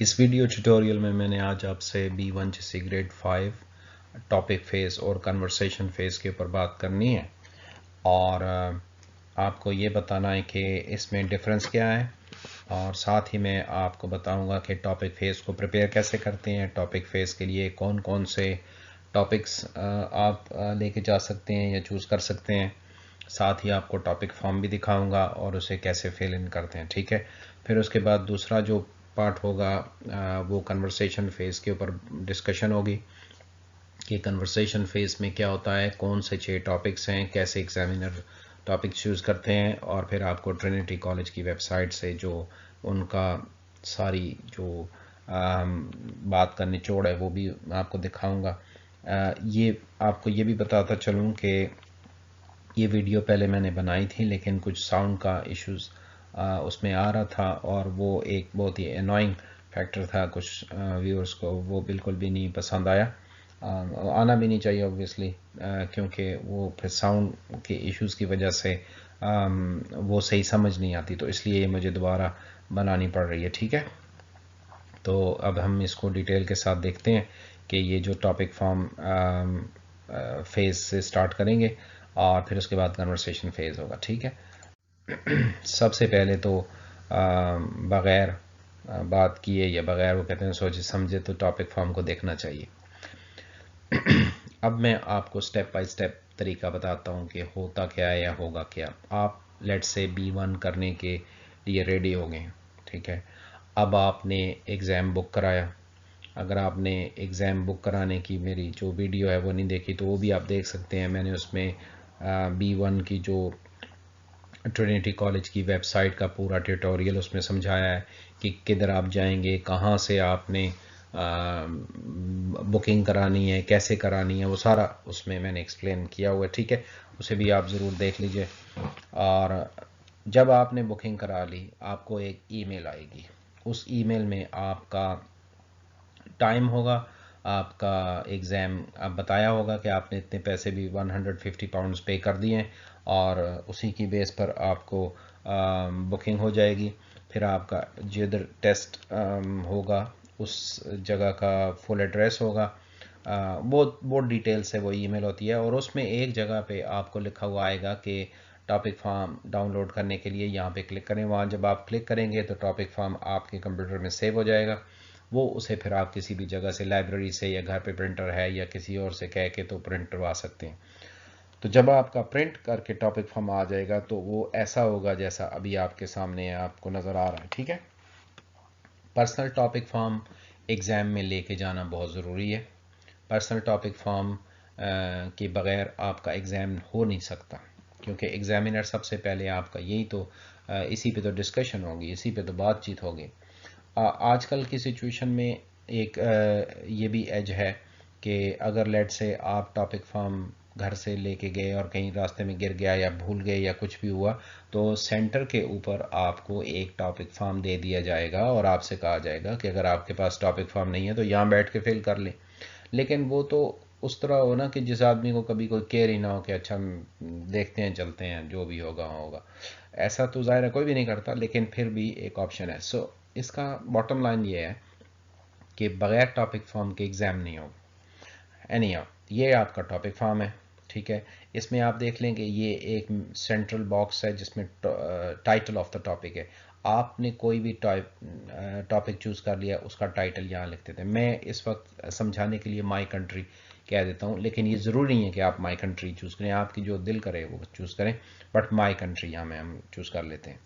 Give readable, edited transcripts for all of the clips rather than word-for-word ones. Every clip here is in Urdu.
اس ویڈیو ٹیوٹوریل میں نے آج آپ سے B1 جیسی گریڈ 5 ٹاپک فیز اور کنورسیشن فیز کے اوپر بات کرنی ہے، اور آپ کو یہ بتانا ہے کہ اس میں ڈفرنس کیا ہے، اور ساتھ ہی میں آپ کو بتاؤں گا کہ ٹاپک فیز کو پریپیئر کیسے کرتے ہیں، ٹاپک فیز کے لیے کون کون سے ٹاپکس آپ لے کے جا سکتے ہیں یا چوز کر سکتے ہیں. ساتھ ہی آپ کو ٹاپک فارم بھی دکھاؤں گا اور اسے کیسے فل ان کرتے ہیں. ٹھیک ہے، پھر اس کے بعد دوسرا جو پارٹ ہوگا وہ کنورسیشن فیز کے اوپر ڈسکشن ہوگی کہ کنورسیشن فیز میں کیا ہوتا ہے، کون سے 6 ٹاپکس ہیں، کیسے ایگزامینر ٹاپک چوز کرتے ہیں، اور پھر آپ کو ٹرینٹی کالج کی ویب سائٹ سے جو ان کا ساری جو بات کا نچوڑ ہے وہ بھی آپ کو دکھاؤں گا. یہ آپ کو یہ بھی بتاتا چلوں کہ یہ ویڈیو پہلے میں نے بنائی تھی لیکن کچھ ساؤنڈ کا ایشوز اس میں آ رہا تھا، اور وہ ایک بہت ہی انوائنگ فیکٹر تھا کچھ ویورز کو، وہ بالکل بھی نہیں پسند آیا، آنا بھی نہیں چاہیے اوبویسلی، کیونکہ وہ پھر ساؤنڈ کے ایشوز کی وجہ سے وہ صحیح سمجھ نہیں آتی، تو اس لیے مجھے دوبارہ بنانی پڑ رہی ہے. ٹھیک ہے، تو اب ہم اس کو ڈیٹیل کے ساتھ دیکھتے ہیں کہ یہ جو ٹاپک فارم فیز سے سٹارٹ کریں گے اور پھر اس کے بعد کنورسیشن فیز ہوگا. ٹھیک ہے، سب سے پہلے تو بغیر بات کیے یا بغیر وہ کہتے ہیں سوچے سمجھے تو ٹاپک فارم کو دیکھنا چاہیے. اب میں آپ کو سٹیپ بائی سٹیپ طریقہ بتاتا ہوں کہ ہوتا کیا ہے یا ہوگا کیا. آپ لیٹ سے B1 کرنے کے لیے ریڈی ہو گئے. ٹھیک ہے، اب آپ نے ایگزام بک کرایا. اگر آپ نے ایگزام بک کرانے کی میری جو ویڈیو ہے وہ نہیں دیکھی تو وہ بھی آپ دیکھ سکتے ہیں. میں نے اس میں B1 کی جو ٹرینٹی کالج کی ویب سائٹ کا پورا ٹیوٹوریل اس میں سمجھایا ہے کہ کدھر آپ جائیں گے، کہاں سے آپ نے بکنگ کرانی ہے، کیسے کرانی ہے، وہ سارا اس میں نے ایکسپلین کیا ہوا ہے. ٹھیک ہے، اسے بھی آپ ضرور دیکھ لیجئے. اور جب آپ نے بکنگ کرا لی آپ کو ایک ای میل آئے گی. اس ای میل میں آپ کا ٹائم ہوگا، آپ کا ایگزام آپ بتایا ہوگا کہ آپ نے اتنے پیسے بھی 150 پاؤنڈز پے کر دیے ہیں، اور اسی کی بیس پر آپ کو بکنگ ہو جائے گی. پھر آپ کا جدھر ٹیسٹ ہوگا اس جگہ کا فل ایڈریس ہوگا. بہت ڈیٹیل سے وہ ای میل ہوتی ہے، اور اس میں ایک جگہ پہ آپ کو لکھا ہوا آئے گا کہ ٹاپک فارم ڈاؤن لوڈ کرنے کے لیے یہاں پہ کلک کریں. وہاں جب آپ کلک کریں گے تو ٹاپک فارم آپ کے کمپیوٹر میں سیو ہو جائے گا. وہ اسے پھر آپ کسی بھی جگہ سے، لائبریری سے یا گھر پہ پرنٹر ہے یا کسی اور سے کہہ کے تو پرنٹ کروا سکتے ہیں. تو جب آپ کا پرنٹ کر کے ٹاپک فارم آ جائے گا تو وہ ایسا ہوگا جیسا ابھی آپ کے سامنے ہے، آپ کو نظر آ رہا ہے. ٹھیک ہے، پرسنل ٹاپک فارم ایگزام میں لے کے جانا بہت ضروری ہے. پرسنل ٹاپک فارم کے بغیر آپ کا ایگزام ہو نہیں سکتا، کیونکہ ایگزامینر سب سے پہلے آپ کا یہی تو اسی پہ تو ڈسکشن ہوگی، اسی پہ تو بات چیت ہوگی. آج کل کی سچویشن میں ایک یہ بھی ایج ہے کہ اگر لیٹ سے آپ ٹاپک فارم گھر سے لے کے گئے اور کہیں راستے میں گر گیا یا بھول گئے یا کچھ بھی ہوا تو سینٹر کے اوپر آپ کو ایک ٹاپک فارم دے دیا جائے گا اور آپ سے کہا جائے گا کہ اگر آپ کے پاس ٹاپک فارم نہیں ہے تو یہاں بیٹھ کے فل کر لیں. لیکن وہ تو اس طرح ہو نا کہ جس آدمی کو کبھی کوئی کیئر ہی نہ ہو کہ اچھا دیکھتے ہیں چلتے ہیں جو بھی ہوگا ہوگا، ایسا تو ظاہر ہے کوئی بھی نہیں کرتا، لیکن پھر بھی ایک آپشن ہے. سو اس کا باٹم لائن یہ ہے کہ بغیر ٹاپک فارم کے ایگزام نہیں ہوگا. یہ آپ کا ٹاپک فارم ہے. ٹھیک ہے، اس میں آپ دیکھ لیں کہ یہ ایک سینٹرل باکس ہے جس میں ٹائٹل آف دا ٹاپک ہے. آپ نے کوئی بھی ٹاپک چوز کر لیا، اس کا ٹائٹل یہاں لکھ دیتے ہیں. میں اس وقت سمجھانے کے لیے مائی کنٹری کہہ دیتا ہوں، لیکن یہ ضروری نہیں ہے کہ آپ مائی کنٹری چوز کریں، آپ کی جو دل کرے وہ چوز کریں، بٹ مائی کنٹری یہاں میں ہم چوز کر لیتے ہیں.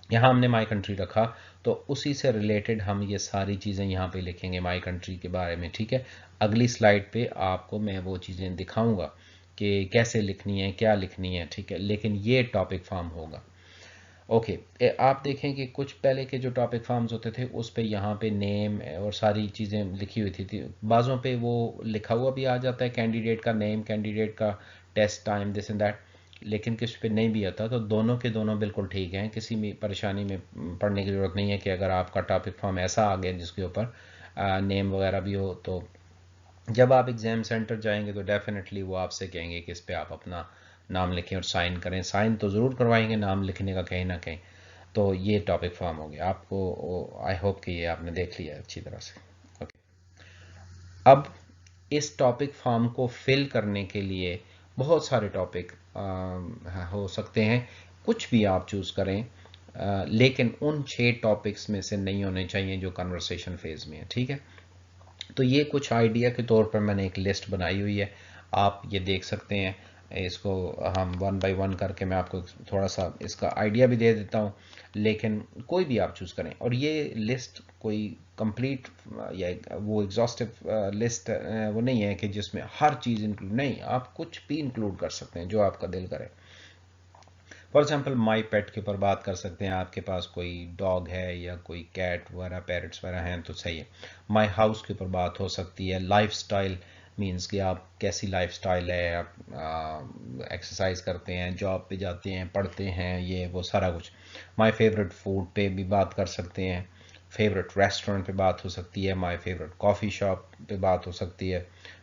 یہاں ہم نے مائی کنٹری رکھا تو اسی سے ریلیٹڈ ہم یہ ساری چیزیں یہاں پہ لکھیں گے مائی کنٹری کے بارے میں. ٹھیک ہے، اگلی سلائیڈ پہ آپ کو میں وہ چیزیں دکھاؤں گا کہ کیسے لکھنی ہے، کیا لکھنی ہے. ٹھیک ہے، لیکن یہ ٹاپک فارم ہوگا. اوکے، آپ دیکھیں کہ کچھ پہلے کے جو ٹاپک فارمز ہوتے تھے اس پہ یہاں پہ نیم اور ساری چیزیں لکھی ہوئی تھی. بعضوں پہ وہ لکھا ہوا بھی آ جاتا ہے کینڈیڈیٹ کا نیم، کینڈیڈیٹ کا test time, this and that, لیکن کس پہ نہیں بھی آتا. تو دونوں کے دونوں بالکل ٹھیک ہیں، کسی بھی پریشانی میں پڑھنے کی ضرورت نہیں ہے کہ اگر آپ کا ٹاپک فارم ایسا آ گیا جس کے اوپر نیم وغیرہ بھی ہو، تو جب آپ ایگزام سینٹر جائیں گے تو ڈیفینیٹلی وہ آپ سے کہیں گے کہ اس پہ آپ اپنا نام لکھیں اور سائن کریں. سائن تو ضرور کروائیں گے نام لکھنے کا کہیں نہ کہیں. تو یہ ٹاپک فارم ہو گیا آپ کو. آئی ہوپ کہ یہ آپ نے دیکھ لیا اچھی طرح سے. اوکے. اب اس ٹاپک فارم کو فل کرنے کے لیے بہت سارے ٹاپک ہو سکتے ہیں، کچھ بھی آپ چوز کریں، لیکن ان 6 ٹاپکس میں سے نہیں ہونے چاہیے جو کنورسیشن فیز میں ہے. ٹھیک ہے. تو یہ کچھ آئیڈیا کے طور پر میں نے ایک لسٹ بنائی ہوئی ہے، آپ یہ دیکھ سکتے ہیں. اس کو ہم 1 بائی 1 کر کے میں آپ کو تھوڑا سا اس کا آئیڈیا بھی دے دیتا ہوں، لیکن کوئی بھی آپ چوز کریں. اور یہ لسٹ کوئی کمپلیٹ یا وہ ایگزاسٹو لسٹ وہ نہیں ہے کہ جس میں ہر چیز انکلوڈ، نہیں، آپ کچھ بھی انکلوڈ کر سکتے ہیں جو آپ کا دل کرے. فار ایگزامپل مائی پیٹ کے اوپر بات کر سکتے ہیں، آپ کے پاس کوئی ڈاگ ہے یا کوئی کیٹ وغیرہ پیرٹس وغیرہ ہیں تو صحیح ہے. مائی ہاؤس کے اوپر بات ہو سکتی ہے. لائف سٹائل مینس کہ آپ کیسی لائف سٹائل ہے، آپ ایکسرسائز کرتے ہیں، جاب پہ جاتے ہیں، پڑھتے ہیں، یہ وہ سارا کچھ. مائی فیوریٹ فوڈ پہ بھی بات کر سکتے ہیں، فیوریٹ ریسٹورینٹ پہ بات ہو سکتی ہے، مائی فیوریٹ کافی شاپ پہ بات ہو سکتی ہے،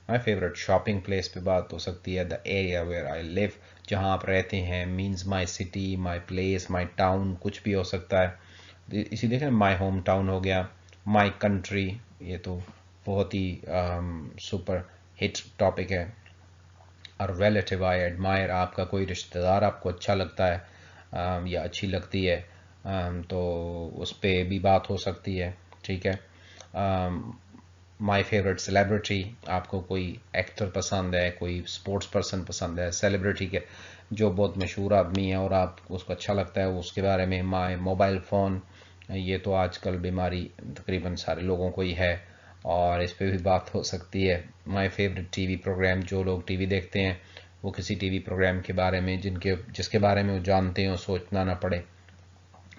مائی فیوریٹ شاپنگ پلیس پہ بات ہو سکتی ہے، دا ایریا ویئر آئی لیو، جہاں آپ رہتے ہیں، means my city, my place, my town, کچھ بھی ہو سکتا ہے. اسی دیکھیں مائی ہوم ٹاؤن ہو گیا. مائی کنٹری، یہ تو بہت ہی سپر ہٹ ٹاپک ہے. اور ریلیٹیو آئی ایڈمائر، آپ کا کوئی رشتہ دار آپ کو اچھا لگتا ہے یا اچھی لگتی ہے تو اس پہ بھی بات ہو سکتی ہے. ٹھیک ہے. مائی فیوریٹ سیلیبریٹی، آپ کو کوئی ایکٹر پسند ہے، کوئی اسپورٹس پرسن پسند ہے، سیلیبریٹی کے جو بہت مشہور آدمی ہے اور آپ کو اس کو اچھا لگتا ہے اس کے بارے میں. مائی موبائل فون، یہ تو آج کل بیماری تقریباً سارے لوگوں کو ہی ہے اور اس پہ بھی بات ہو سکتی ہے. My favourite TV programme, جو لوگ ٹی وی دیکھتے ہیں وہ کسی ٹی وی پروگرام کے بارے میں جس کے بارے میں وہ جانتے ہیں، سوچنا نہ پڑے.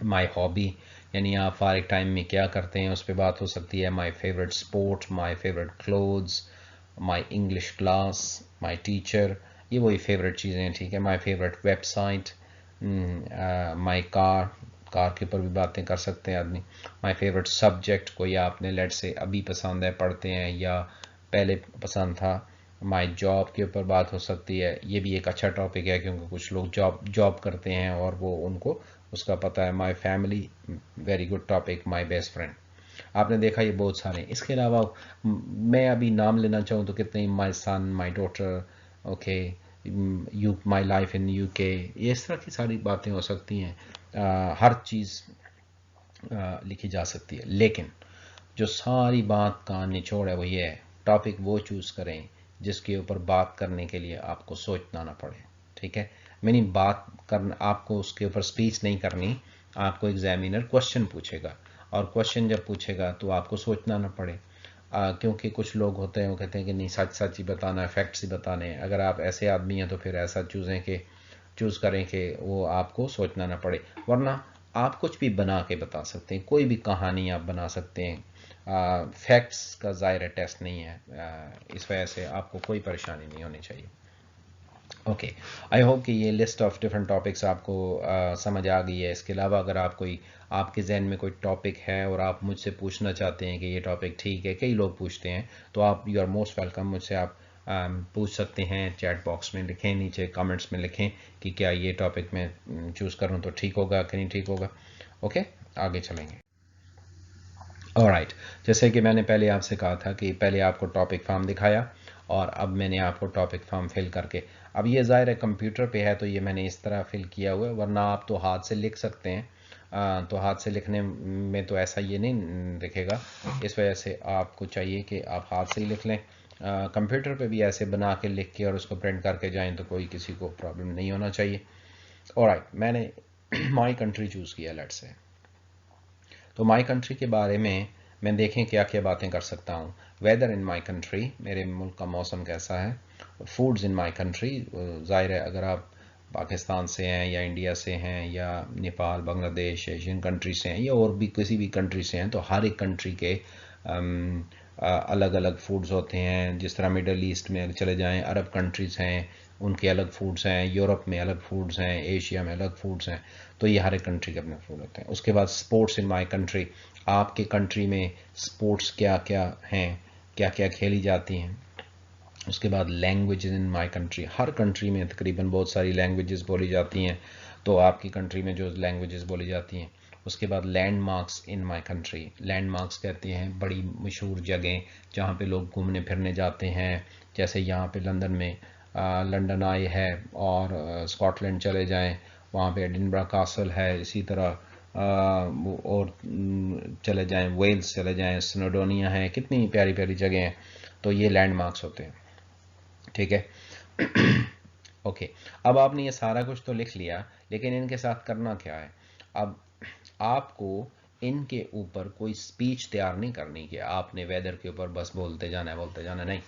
مائی ہابی، یعنی آپ فارغ ٹائم میں کیا کرتے ہیں، اس پہ بات ہو سکتی ہے. My favourite sport, my favourite clothes, my English class, my teacher, یہ وہی فیوریٹ چیزیں ہیں. ٹھیک ہے. مائی فیوریٹ ویب سائٹ، مائی کار کے اوپر بھی باتیں کر سکتے ہیں آدمی. مائی فیوریٹ سبجیکٹ، کوئی آپ نے لیٹ سے ابھی پسند ہے، پڑھتے ہیں یا پہلے پسند تھا. مائی جاب کے اوپر بات ہو سکتی ہے. یہ بھی ایک اچھا ٹاپک ہے کیونکہ کچھ لوگ جاب کرتے ہیں اور وہ ان کو اس کا پتہ ہے. My family, very good topic. My best friend, آپ نے دیکھا یہ بہت سارے ہیں. اس کے علاوہ میں ابھی نام لینا چاہوں تو کتنے، my son, my daughter, okay, my life in U K, یہ اس طرح کی ساری باتیں ہو سکتی ہیں. ہر چیز لکھی جا سکتی ہے، لیکن جو ساری بات کا نچوڑ ہے وہ یہ ہے، ٹاپک وہ چوز کریں جس کے اوپر بات کرنے کے لیے آپ کو سوچنا نہ پڑے. ٹھیک ہے. میں بات کرنا، آپ کو اس کے اوپر سپیچ نہیں کرنی، آپ کو ایگزامینر کوشچن پوچھے گا اور کوشچن جب پوچھے گا تو آپ کو سوچنا نہ پڑے. کیونکہ کچھ لوگ ہوتے ہیں وہ کہتے ہیں کہ نہیں، سچ ہی بتانا ہے، فیکٹس ہی بتانے ہیں. اگر آپ ایسے آدمی ہیں تو پھر ایسا چوز کریں کہ وہ آپ کو سوچنا نہ پڑے. ورنہ آپ کچھ بھی بنا کے بتا سکتے ہیں، کوئی بھی کہانی آپ بنا سکتے ہیں. فیکٹس کا ظاہر ٹیسٹ نہیں ہے، اس وجہ سے آپ کو کوئی پریشانی نہیں ہونی چاہیے. اوکے. آئی ہوپ کہ یہ لسٹ آف ڈفرینٹ ٹاپکس آپ کو سمجھ آ گئی ہے. اس کے علاوہ اگر آپ کے ذہن میں کوئی ٹاپک ہے اور آپ مجھ سے پوچھنا چاہتے ہیں کہ یہ ٹاپک ٹھیک ہے، کئی لوگ پوچھتے ہیں، تو آپ یو آر موسٹ ویلکم، مجھ سے آپ پوچھ سکتے ہیں. چیٹ باکس میں لکھیں، نیچے کامنٹس میں لکھیں کہ کیا یہ ٹاپک میں چوز کروں تو ٹھیک ہوگا کہ نہیں ٹھیک ہوگا. اوکے. آگے چلیں گے. آلرائٹ. جیسے کہ میں نے پہلے آپ سے کہا تھا کہ پہلے آپ کو ٹاپک فارم دکھایا اور اب میں نے آپ کو ٹاپک فارم فل کر کے، اب یہ ظاہر ہے کمپیوٹر پہ ہے تو یہ میں نے اس طرح فل کیا ہوا ہے، ورنہ آپ تو ہاتھ سے لکھ سکتے ہیں. تو ہاتھ سے لکھنے میں تو ایسا یہ نہیں دکھے گا، اس وجہ سے آپ کو چاہیے کہ آپ ہاتھ سے ہی لکھ لیں. کمپیوٹر پہ بھی ایسے بنا کے لکھ کے اور اس کو پرنٹ کر کے جائیں تو کوئی کسی کو پرابلم نہیں ہونا چاہیے. آلرائٹ. میں نے مائی کنٹری چوز کیا لیٹ سے. تو مائی کنٹری کے بارے میں دیکھیں کیا کیا باتیں کر سکتا ہوں. ویدر ان مائی کنٹری، میرے ملک کا موسم کیسا ہے. فوڈز ان مائی کنٹری، ظاہر ہے اگر آپ پاکستان سے ہیں یا انڈیا سے ہیں یا نیپال، بنگلہ دیش، ایشین کنٹری سے ہیں یا اور بھی کسی بھی کنٹری سے ہیں، تو ہر ایک کنٹری کے الگ الگ فوڈز ہوتے ہیں. جس طرح مڈل ایسٹ میں چلے جائیں، عرب کنٹریز ہیں، ان کے الگ فوڈز ہیں، یورپ میں الگ فوڈز ہیں، ایشیا میں الگ فوڈز ہیں. تو یہ ہر ایک کنٹری کے اپنے فوڈ ہوتے ہیں. اس کے بعد اسپورٹس ان مائی کنٹری، آپ کے کنٹری میں اسپورٹس کیا کیا ہیں، کیا کیا کھیلی جاتی ہیں. اس کے بعد languages in my country, Hare country میں تقریباً بہت ساری لینگویجز بولی جاتی ہیں، تو آپ کی کنٹری میں جو لینگویجز بولی جاتی ہیں. اس کے بعد landmarks in my country. Landmarks کہتے ہیں بڑی مشہور جگہیں جہاں پہ لوگ گھومنے پھرنے جاتے ہیں. جیسے یہاں پہ لندن میں لنڈن آئی ہے، اور اسکاٹ لینڈ چلے جائیں وہاں پہ ایڈنبرا کاسل ہے. اسی طرح اور چلے جائیں ویلز چلے جائیں، سنوڈونیا ہے، کتنی پیاری پیاری جگہیں ہیں. تو یہ لینڈ مارکس ہوتے ہیں. ٹھیک ہے. اوکے، اب آپ نے یہ سارا کچھ تو لکھ لیا، لیکن ان کے ساتھ کرنا کیا ہے؟ اب آپ کو ان کے اوپر کوئی سپیچ تیار نہیں کرنی کہ آپ نے ویدر کے اوپر بس بولتے جانا نہیں.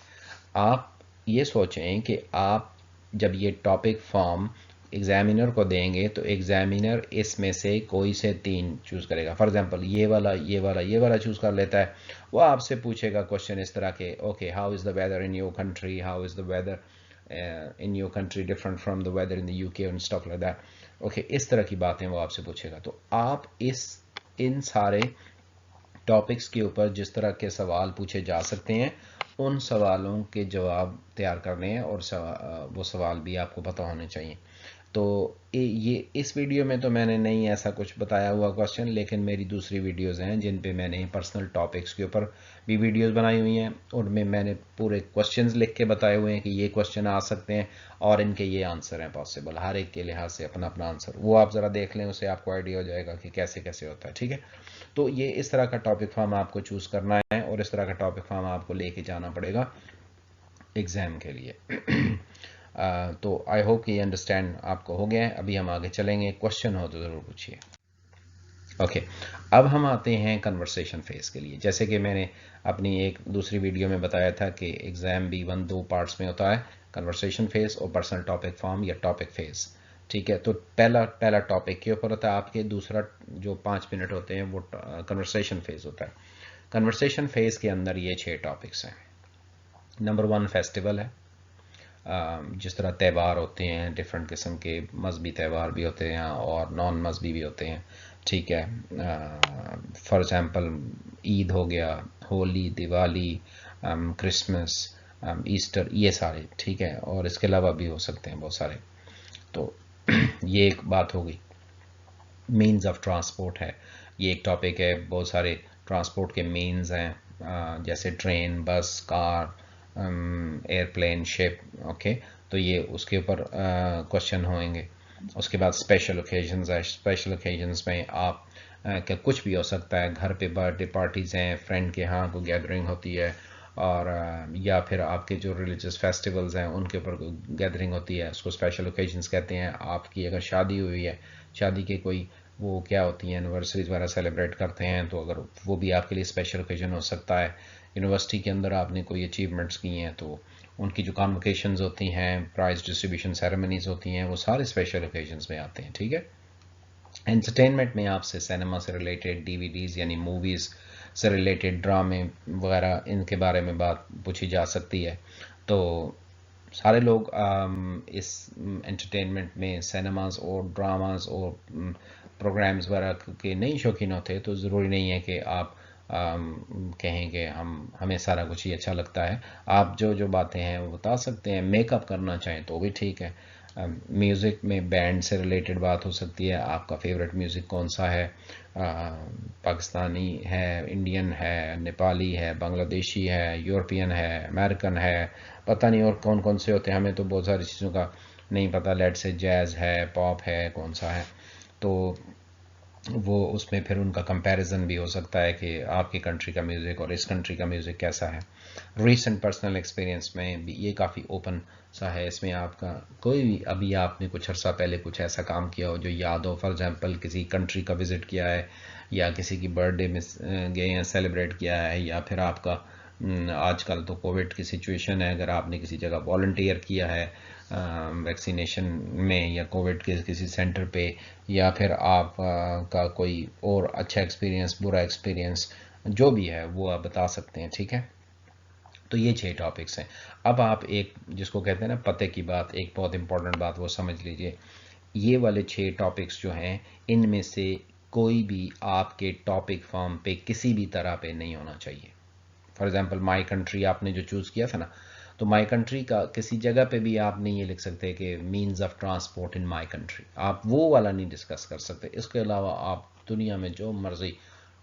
آپ یہ سوچیں کہ آپ جب یہ ٹاپک فارم ایگزامینر کو دیں گے تو ایگزامینر اس میں سے کوئی سے 3 چوز کرے گا. فار ایگزامپل یہ والا چوز کر لیتا ہے. وہ آپ سے پوچھے گا کوشچن اس طرح کے، okay how is the weather in your country, how is the weather in your country different from the weather in the UK and stuff like that. Okay، اس طرح کی باتیں وہ آپ سے پوچھے گا. تو آپ ان سارے ٹاپکس کے اوپر جس طرح کے سوال پوچھے جا سکتے ہیں ان سوالوں کے جواب تیار کرنے ہیں، اور وہ سوال بھی آپ کو پتہ ہونے چاہیے. تو یہ اس ویڈیو میں تو میں نے نہیں ایسا کچھ بتایا ہوا کوشچن، لیکن میری دوسری ویڈیوز ہیں جن پہ میں نے پرسنل ٹاپکس کے اوپر بھی ویڈیوز بنائی ہوئی ہیں، اور میں نے پورے کوشچنز لکھ کے بتائے ہوئے ہیں کہ یہ کوشچن آ سکتے ہیں اور ان کے یہ آنسر ہیں پاسبل. ہر ایک کے لحاظ سے اپنا اپنا آنسر، وہ آپ ذرا دیکھ لیں، اسے آپ کو آئیڈیا ہو جائے گا کہ کیسے کیسے ہوتا ہے. ٹھیک ہے. تو یہ اس طرح کا ٹاپک فارم آپ کو چوز کرنا ہے، اور اس طرح کا ٹاپک فارم آپ کو لے کے جانا پڑے گا ایگزام کے لیے. تو آئی ہوپ کہ یہ انڈرسٹینڈ آپ کو ہو گیا ہے. ابھی ہم آگے چلیں گے، کوشچن ہو تو ضرور پوچھیے. اوکے، اب ہم آتے ہیں کنورسیشن فیز کے لیے. جیسے کہ میں نے اپنی ایک دوسری ویڈیو میں بتایا تھا کہ ایگزام B1 2 پارٹس میں ہوتا ہے، کنورسیشن فیز اور پرسنل ٹاپک فارم یا ٹاپک فیز. ٹھیک ہے. تو پہلا ٹاپک کے اوپر ہوتا ہے آپ کے، دوسرا جو 5 منٹ ہوتے ہیں وہ کنورسیشن فیز ہوتا ہے. کنورسیشن فیز کے اندر یہ 6 ٹاپکس ہیں. نمبر 1 فیسٹیول ہے. جس طرح تہوار ہوتے ہیں، ڈفرینٹ قسم کے مذہبی تہوار بھی ہوتے ہیں اور نان مذہبی بھی ہوتے ہیں. ٹھیک ہے. فار ایگزامپل عید ہو گیا، ہولی، دیوالی، کرسمس، ایسٹر، یہ سارے. ٹھیک ہے. اور اس کے علاوہ بھی ہو سکتے ہیں بہت سارے. تو یہ ایک بات ہوگی. مینز آف ٹرانسپورٹ ہے، یہ ایک ٹاپک ہے. بہت سارے ٹرانسپورٹ کے مینز ہیں، جیسے ٹرین، بس، کار، ایئرپلین، شپ. اوکے. تو یہ اس کے اوپر کوشچن ہوئیں گے. اس کے بعد اسپیشل اوکیزنز ہے. اسپیشل اوکیزنز میں آپ کہ کچھ بھی ہو سکتا ہے، گھر پہ برتھ ڈے پارٹیز ہیں، فرینڈ کے ہاں کوئی گیدرنگ ہوتی ہے، اور یا پھر آپ کے جو ریلیجس فیسٹیولز ہیں ان کے اوپر گیدرنگ ہوتی ہے، اس کو اسپیشل اوکیزنز کہتے ہیں. آپ کی اگر شادی ہوئی ہے، شادی کے کوئی وہ کیا ہوتی ہیں اینیورسریز وغیرہ سیلیبریٹ کرتے ہیں، تو اگر وہ بھی آپ کے لیے اسپیشل اوکیزن ہو سکتا ہے. یونیورسٹی کے اندر آپ نے کوئی اچیومنٹس کی ہیں تو ان کی جو کانوکیشنز ہوتی ہیں، پرائز ڈسٹریبیوشن سیریمنیز ہوتی ہیں، وہ سارے اسپیشل اوکیزنز میں آتے ہیں. ٹھیک ہے. انٹرٹینمنٹ میں آپ سے سینما سے ریلیٹڈ، DVDs یعنی موویز سے ریلیٹڈ، ڈرامے وغیرہ، ان کے بارے میں بات پوچھی جا سکتی ہے. تو سارے لوگ اس انٹرٹینمنٹ میں سینماز اور ڈراماز اور پروگرامز وغیرہ کے نہیں شوقین ہوتے، تو ضروری نہیں ہے کہ آپ کہیں کہ ہمیں سارا کچھ ہی اچھا لگتا ہے. آپ جو باتیں ہیں وہ بتا سکتے ہیں. میک اپ کرنا چاہیں تو بھی ٹھیک ہے. میوزک میں بینڈ سے ریلیٹڈ بات ہو سکتی ہے. آپ کا فیوریٹ میوزک کون سا ہے؟ پاکستانی ہے، انڈین ہے، نیپالی ہے، بنگلہ دیشی ہے، یورپین ہے، امریکن ہے، پتہ نہیں اور کون کون سے ہوتے ہیں. ہمیں تو بہت ساری چیزوں کا نہیں پتہ. لیٹ سے جیز ہے، پاپ ہے، کون سا ہے. تو وہ اس میں پھر ان کا کمپیریزن بھی ہو سکتا ہے کہ آپ کی کنٹری کا میوزک اور اس کنٹری کا میوزک کیسا ہے. ریسنٹ پرسنل ایکسپیرینس میں بھی یہ کافی اوپن سا ہے. اس میں آپ کا کوئی بھی ابھی آپ نے کچھ عرصہ پہلے کچھ ایسا کام کیا ہو جو یاد ہو. فار ایگزامپل کسی کنٹری کا وزٹ کیا ہے، یا کسی کی برتھ ڈے میں گئے ہیں سیلیبریٹ کیا ہے، یا پھر آپ کا آج کل تو کووڈ کی سچویشن ہے، اگر آپ نے کسی جگہ والنٹیئر کیا ہے ویکسینیشن میں یا کووڈ کے کسی سینٹر پہ، یا پھر آپ کا کوئی اور اچھا ایکسپیرینس، برا ایکسپیرینس، جو بھی ہے وہ آپ بتا سکتے ہیں. ٹھیک ہے. تو یہ 6 ٹاپکس ہیں. اب آپ ایک جس کو کہتے ہیں نا پتے کی بات، ایک بہت امپورٹنٹ بات وہ سمجھ لیجئے. یہ والے 6 ٹاپکس جو ہیں، ان میں سے کوئی بھی آپ کے ٹاپک فارم پہ کسی بھی طرح پہ نہیں ہونا چاہیے. فار ایگزامپل مائی کنٹری آپ نے جو چوز کیا تھا نا، تو مائی کنٹری کا کسی جگہ پہ بھی آپ نہیں یہ لکھ سکتے کہ means of transport in my country. آپ وہ والا نہیں ڈسکس کر سکتے. اس کے علاوہ آپ دنیا میں جو مرضی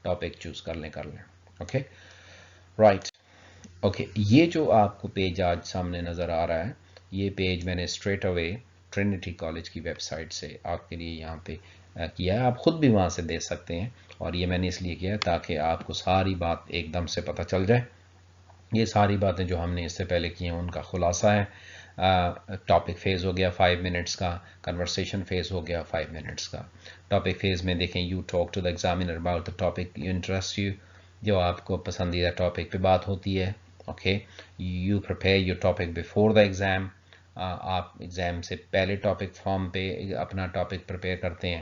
ٹاپک چوز کر لیں اوکے رائٹ اوکے. یہ جو آپ کو پیج آج سامنے نظر آ رہا ہے یہ پیج میں نے اسٹریٹ اوے ٹرینٹی کالج کی ویب سائٹ سے آپ کے لیے یہاں پہ کیا ہے. آپ خود بھی وہاں سے دیکھ سکتے ہیں اور یہ میں نے اس لیے کیا تاکہ آپ کو ساری بات ایک دم سے پتہ چل جائے. یہ ساری باتیں جو ہم نے اس سے پہلے کی ہیں ان کا خلاصہ ہے. ٹاپک فیز ہو گیا 5 منٹس کا, کنورسیشن فیز ہو گیا 5 منٹس کا. ٹاپک فیز میں دیکھیں you talk to the examiner about the topic you interest you, جو آپ کو پسندیدہ ٹاپک پہ بات ہوتی ہے. Okay you prepare your topic before the exam, آپ ایگزام سے پہلے ٹاپک فارم پہ اپنا ٹاپک پریپیئر کرتے ہیں.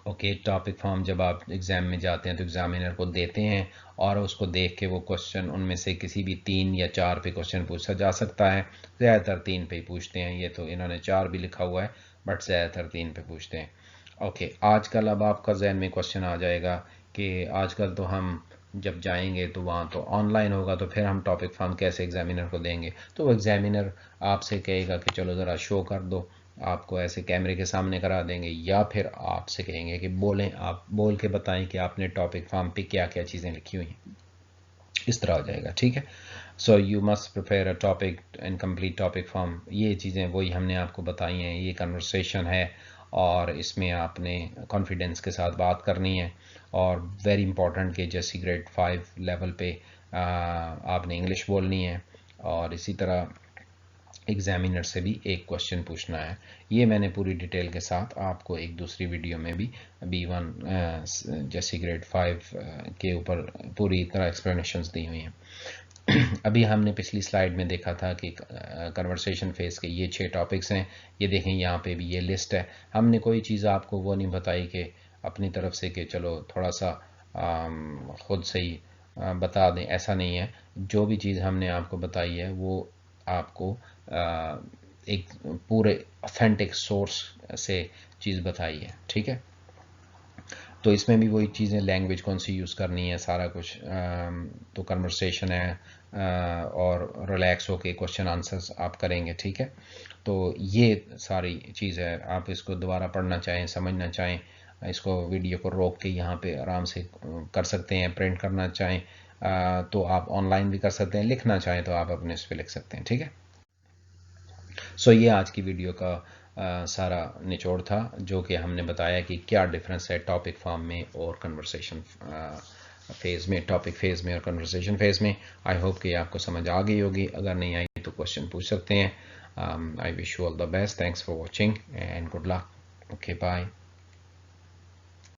اوکے ٹاپک فارم جب آپ ایگزام میں جاتے ہیں تو ایگزامینر کو دیتے ہیں اور اس کو دیکھ کے وہ کوشچن ان میں سے کسی بھی 3 یا 4 پہ کوشچن پوچھا جا سکتا ہے. زیادہ تر 3 پہ ہی پوچھتے ہیں, یہ تو انہوں نے 4 بھی لکھا ہوا ہے بٹ زیادہ تر 3 پہ پوچھتے ہیں. اوکے آج کل اب آپ کا ذہن میں کوشچن آ جائے گا کہ آج کل تو ہم جب جائیں گے تو وہاں تو آن لائن ہوگا تو پھر ہم ٹاپک فارم کیسے ایگزامینر کو دیں گے. تو وہ ایگزامینر آپ سے کہے گا کہ چلو ذرا شو کر دو, آپ کو ایسے کیمرے کے سامنے کرا دیں گے یا پھر آپ سے کہیں گے کہ بولیں, آپ بول کے بتائیں کہ آپ نے ٹاپک فارم پہ کیا کیا چیزیں لکھی ہوئی ہیں. اس طرح ہو جائے گا. ٹھیک ہے so you must prepare a topic and complete topic form. یہ چیزیں وہی ہم نے آپ کو بتائی ہیں. یہ کنورسیشن ہے اور اس میں آپ نے کانفیڈنس کے ساتھ بات کرنی ہے اور ویری امپورٹنٹ کہ جیسے گریڈ 5 لیول پہ آپ نے انگلش بولنی ہے اور اسی طرح ایگزامینر سے بھی ایک کوشچن پوچھنا ہے. یہ میں نے پوری ڈیٹیل کے ساتھ آپ کو ایک دوسری ویڈیو میں بھی B1 جیسے گریڈ 5 کے اوپر پوری طرح ایکسپلینیشنز دی ہوئی ہیں. ابھی ہم نے پچھلی سلائیڈ میں دیکھا تھا کہ کنورسیشن فیز کے یہ 6 ٹاپکس ہیں. یہ دیکھیں یہاں پہ بھی یہ لسٹ ہے. ہم نے کوئی چیز آپ کو وہ نہیں بتائی کہ اپنی طرف سے کہ چلو تھوڑا سا خود سے ہی بتا دیں, ایسا نہیں ہے. جو بھی چیز ہم نے آپ کو بتائی ہے وہ آپ کو ایک پورے اوتھینٹک سورس سے چیز بتائی ہے. ٹھیک ہے تو اس میں بھی وہی چیزیں, لینگویج کون سی یوز کرنی ہے, سارا کچھ. تو کنورسیشن ہے اور ریلیکس ہو کے کوشچن آنسرز آپ کریں گے. ٹھیک ہے تو یہ ساری چیز ہے. آپ اس کو دوبارہ پڑھنا چاہیں, سمجھنا چاہیں, اس کو ویڈیو کو روک کے یہاں پہ آرام سے کر سکتے ہیں. پرنٹ کرنا چاہیں تو آپ آن لائن بھی کر سکتے ہیں, لکھنا چاہیں تو آپ اپنے اس پہ لکھ سکتے ہیں. ٹھیک ہے سو یہ آج کی ویڈیو کا سارا نچوڑ تھا جو کہ ہم نے بتایا کہ کیا ڈفرینس ہے ٹاپک فارم میں اور کنورسیشن فیز میں, ٹاپک فیز میں اور کنورسیشن فیز میں. آئی ہوپ کہ آپ کو سمجھ آ گئی ہوگی. اگر نہیں آئی تو کوشچن پوچھ سکتے ہیں. I wish you all the best. Thanks for watching and good luck. Okay bye.